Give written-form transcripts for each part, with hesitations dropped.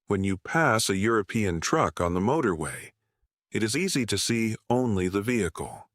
When you pass a European truck on the motorway, it is easy to see only the vehicle.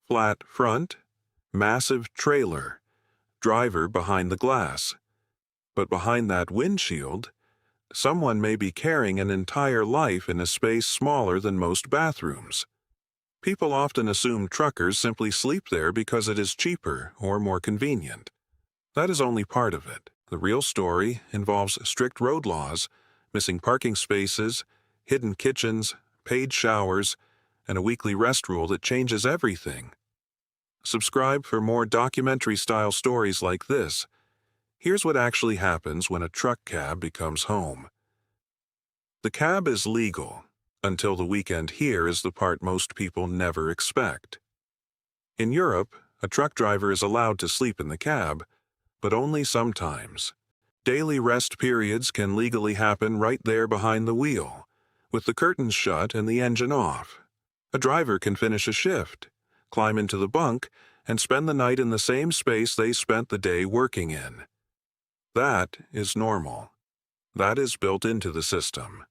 Flat front, massive trailer, driver behind the glass. But behind that windshield, someone may be carrying an entire life in a space smaller than most bathrooms. People often assume truckers simply sleep there because it is cheaper or more convenient. That is only part of it. The real story involves strict road laws, missing parking spaces, hidden kitchens, paid showers, and a weekly rest rule that changes everything. Subscribe for more documentary-style stories like this. Here's what actually happens when a truck cab becomes home. The cab is legal until the weekend. Here is the part most people never expect. In Europe, a truck driver is allowed to sleep in the cab, but only sometimes. Daily rest periods can legally happen right there behind the wheel, with the curtains shut and the engine off. A driver can finish a shift, climb into the bunk, and spend the night in the same space they spent the day working in. That is normal. That is built into the system.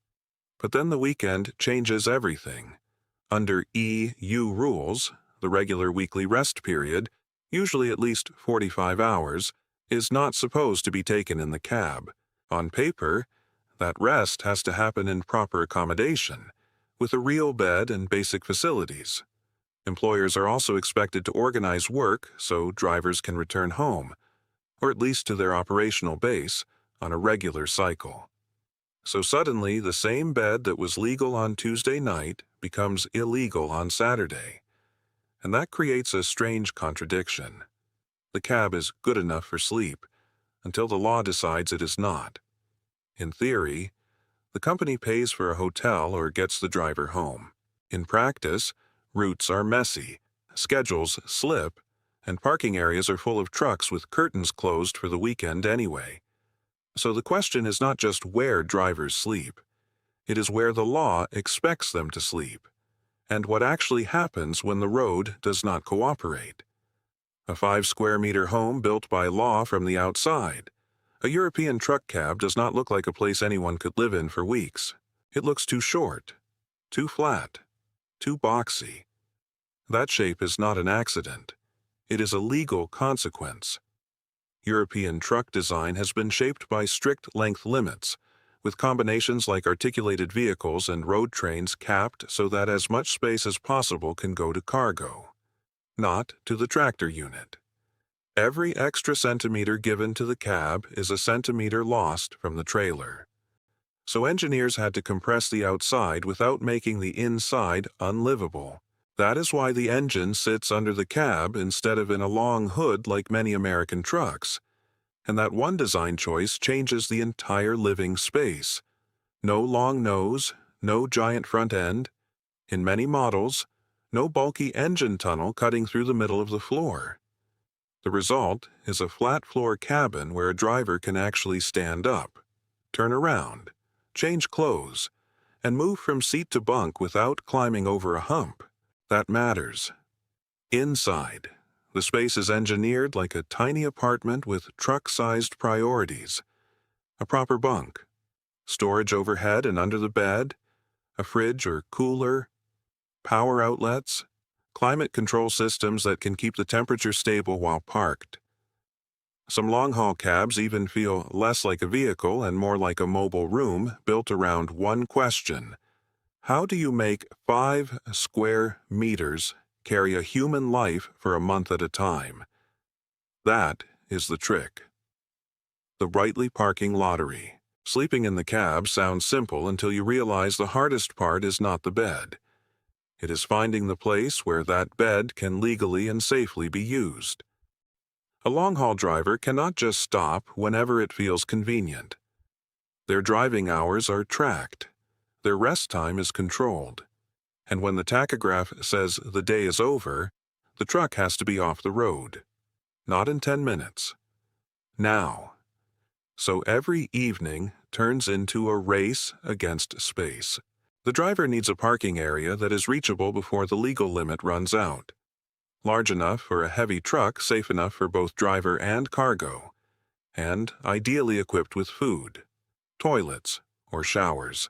But then the weekend changes everything. Under EU rules, the regular weekly rest period, usually at least 45 hours, is not supposed to be taken in the cab. On paper, that rest has to happen in proper accommodation, with a real bed and basic facilities. Employers are also expected to organize work so drivers can return home, or at least to their operational base, on a regular cycle. So suddenly, the same bed that was legal on Tuesday night becomes illegal on Saturday. And that creates a strange contradiction. The cab is good enough for sleep, until the law decides it is not. In theory, the company pays for a hotel or gets the driver home. In practice, routes are messy, schedules slip, and parking areas are full of trucks with curtains closed for the weekend anyway. So the question is not just where drivers sleep. It is where the law expects them to sleep, and what actually happens when the road does not cooperate. A 5-square-meter home built by law from the outside. A European truck cab does not look like a place anyone could live in for weeks. It looks too short, too flat, too boxy. That shape is not an accident. It is a legal consequence. European truck design has been shaped by strict length limits, with combinations like articulated vehicles and road trains capped so that as much space as possible can go to cargo, not to the tractor unit. Every extra centimeter given to the cab is a centimeter lost from the trailer. So engineers had to compress the outside without making the inside unlivable. That is why the engine sits under the cab instead of in a long hood like many American trucks. And that one design choice changes the entire living space. No long nose, no giant front end. In many models, no bulky engine tunnel cutting through the middle of the floor. The result is a flat floor cabin where a driver can actually stand up, turn around, change clothes, and move from seat to bunk without climbing over a hump. That matters. Inside, the space is engineered like a tiny apartment with truck-sized priorities. A proper bunk, storage overhead and under the bed, a fridge or cooler, power outlets, climate control systems that can keep the temperature stable while parked. Some long-haul cabs even feel less like a vehicle and more like a mobile room built around one question. How do you make 5 square meters carry a human life for a month at a time? That is the trick. The rightly parking lottery. Sleeping in the cab sounds simple until you realize the hardest part is not the bed. It is finding the place where that bed can legally and safely be used. A long-haul driver cannot just stop whenever it feels convenient. Their driving hours are tracked. Their rest time is controlled. And when the tachograph says the day is over, the truck has to be off the road. Not in 10 minutes. Now. So every evening turns into a race against space. The driver needs a parking area that is reachable before the legal limit runs out. Large enough for a heavy truck, safe enough for both driver and cargo, and ideally equipped with food, toilets, or showers.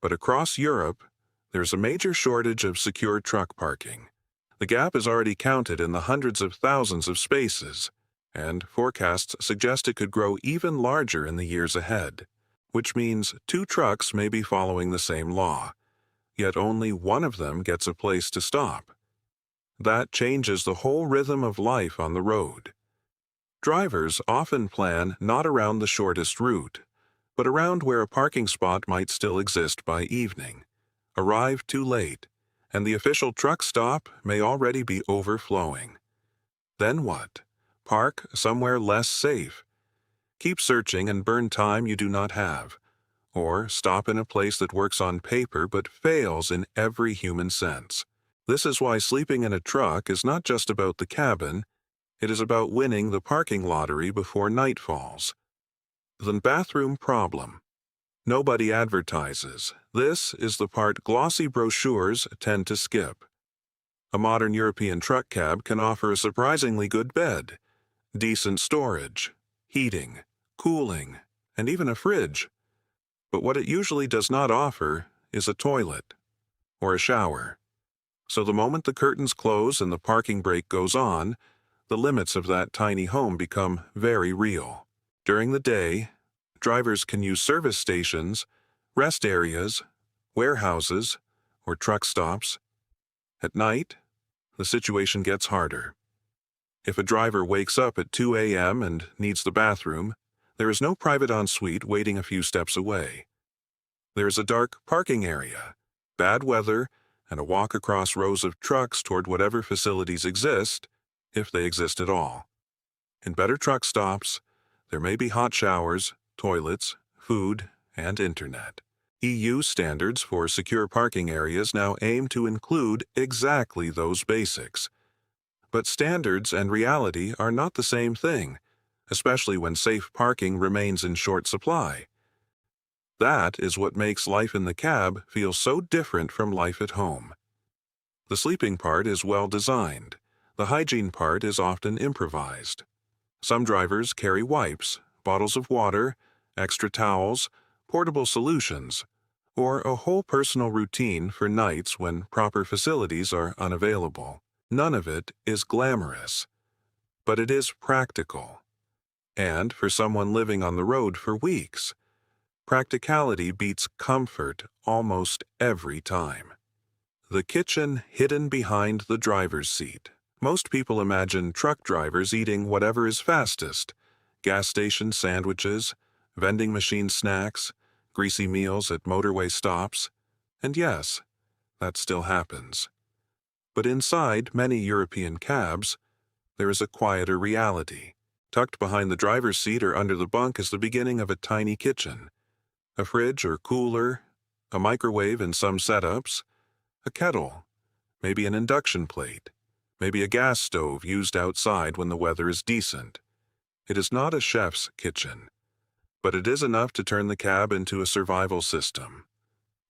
But across Europe, there's a major shortage of secure truck parking. The gap is already counted in the hundreds of thousands of spaces, and forecasts suggest it could grow even larger in the years ahead, which means 2 trucks may be following the same law, yet only one of them gets a place to stop. That changes the whole rhythm of life on the road. Drivers often plan not around the shortest route, but around where a parking spot might still exist by evening. Arrive too late, and the official truck stop may already be overflowing. Then what? Park somewhere less safe. Keep searching and burn time you do not have. Or stop in a place that works on paper but fails in every human sense. This is why sleeping in a truck is not just about the cabin, it is about winning the parking lottery before night falls. The bathroom problem. Nobody advertises. This is the part glossy brochures tend to skip. A modern European truck cab can offer a surprisingly good bed, decent storage, heating, cooling, and even a fridge. But what it usually does not offer is a toilet or a shower. So the moment the curtains close and the parking brake goes on, the limits of that tiny home become very real. During the day, drivers can use service stations, rest areas, warehouses, or truck stops. At night, the situation gets harder. If a driver wakes up at 2 a.m. and needs the bathroom, there is no private ensuite waiting a few steps away. There is a dark parking area, bad weather, and a walk across rows of trucks toward whatever facilities exist, if they exist at all. In better truck stops, there may be hot showers, toilets, food, and internet. EU standards for secure parking areas now aim to include exactly those basics. But standards and reality are not the same thing, especially when safe parking remains in short supply. That is what makes life in the cab feel so different from life at home. The sleeping part is well designed. The hygiene part is often improvised. Some drivers carry wipes, bottles of water, extra towels, portable solutions, or a whole personal routine for nights when proper facilities are unavailable. None of it is glamorous, but it is practical. And for someone living on the road for weeks, practicality beats comfort almost every time. The kitchen hidden behind the driver's seat. Most people imagine truck drivers eating whatever is fastest: gas station sandwiches, vending machine snacks, greasy meals at motorway stops. And yes, that still happens. But inside many European cabs, there is a quieter reality. Tucked behind the driver's seat or under the bunk is the beginning of a tiny kitchen. A fridge or cooler, a microwave in some setups, a kettle, maybe an induction plate, maybe a gas stove used outside when the weather is decent. It is not a chef's kitchen, but it is enough to turn the cab into a survival system.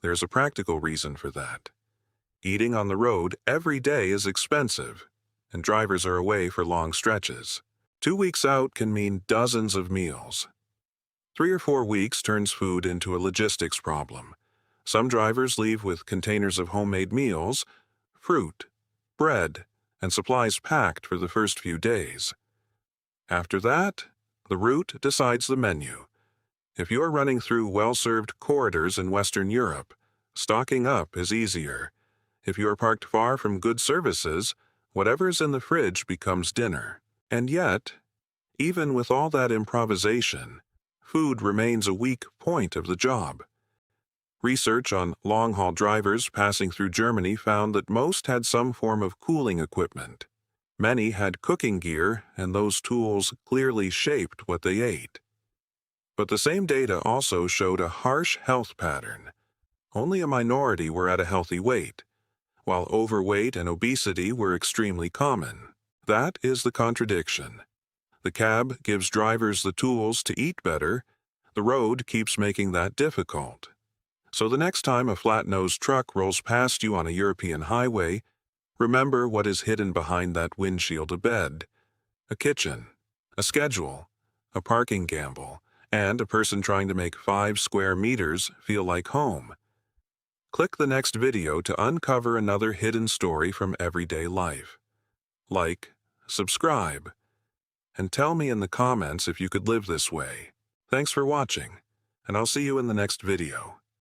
There's a practical reason for that. Eating on the road every day is expensive, and drivers are away for long stretches. 2 weeks out can mean dozens of meals. 3 or 4 weeks turns food into a logistics problem. Some drivers leave with containers of homemade meals, fruit, bread, and supplies packed for the first few days. After that, the route decides the menu. If you are running through well-served corridors in Western Europe, stocking up is easier. If you are parked far from good services, whatever's in the fridge becomes dinner. And yet, even with all that improvisation, food remains a weak point of the job. Research on long-haul drivers passing through Germany found that most had some form of cooling equipment. Many had cooking gear, and those tools clearly shaped what they ate. But the same data also showed a harsh health pattern. Only a minority were at a healthy weight, while overweight and obesity were extremely common. That is the contradiction. The cab gives drivers the tools to eat better. The road keeps making that difficult. So the next time a flat-nosed truck rolls past you on a European highway, remember what is hidden behind that windshield: a bed, a kitchen, a schedule, a parking gamble, and a person trying to make 5 square meters feel like home. Click the next video to uncover another hidden story from everyday life. Like, subscribe, and tell me in the comments if you could live this way. Thanks for watching, and I'll see you in the next video.